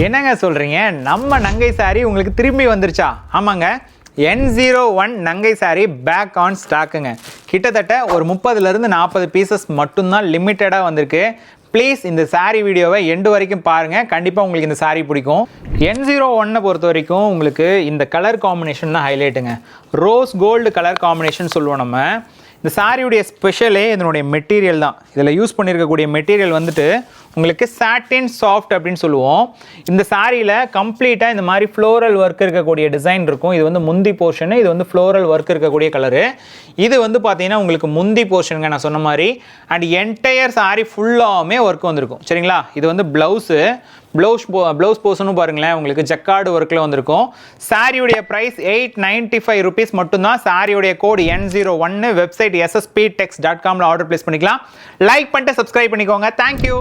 என்னங்க சொல்கிறீங்க? நம்ம நங்கை சாரி உங்களுக்கு திரும்பி வந்துருச்சா? ஆமாங்க, N01 Nangai sorry back on ஸ்டாக்குங்க. கிட்டத்தட்ட ஒரு 30லேருந்து 40 பீசஸ் மட்டும்தான் லிமிட்டடாக வந்திருக்கு. ப்ளீஸ் இந்த சாரீ வீடியோவை எண்டு வரைக்கும் பாருங்கள், கண்டிப்பாக உங்களுக்கு இந்த சாரீ பிடிக்கும். N01 பொறுத்த வரைக்கும் உங்களுக்கு இந்த கலர் காம்பினேஷன் தான் ஹைலைட்டுங்க. ரோஸ் கோல்டு கலர் காம்பினேஷன் சொல்லுவோம் நம்ம. இந்த சாரியுடைய ஸ்பெஷலே இதனுடைய மெட்டீரியல் தான். இதில் யூஸ் பண்ணியிருக்கக்கூடிய மெட்டீரியல் வந்துட்டு உங்களுக்கு சாட்டின் சாஃப்ட் அப்படின்னு சொல்லுவோம். இந்த சாரியில் கம்ப்ளீட்டாக இந்த மாதிரி ஃப்ளோரல் ஒர்க் இருக்கக்கூடிய டிசைன் இருக்கும். இது வந்து முந்தி போர்ஷனு, இது வந்து ஃப்ளோரல் ஒர்க் இருக்கக்கூடிய கலரு. இது வந்து பார்த்தீங்கன்னா உங்களுக்கு முந்தி போர்ஷனுங்க நான் சொன்ன மாதிரி. அண்ட் என்டையர் சாரி ஃபுல்லாகவுமே ஒர்க் வந்திருக்கும். சரிங்களா? இது வந்து ப்ளவுஸு. ப்ளவுஸ் போர்ஷனும் பாருங்களேன், உங்களுக்கு ஜக்கார்டு ஒர்க்கில் வந்திருக்கும். சாரியுடைய ப்ரைஸ் 895 ருபீஸ் மட்டும்தான். சாரியுடைய கோடு N01. Website ssp.tex.com order place பண்ணிக்கலாம். லைக் பண்ணிட்டு சப்ஸ்கிரைப் பண்ணிக்கோங்க. தேங்க்யூ.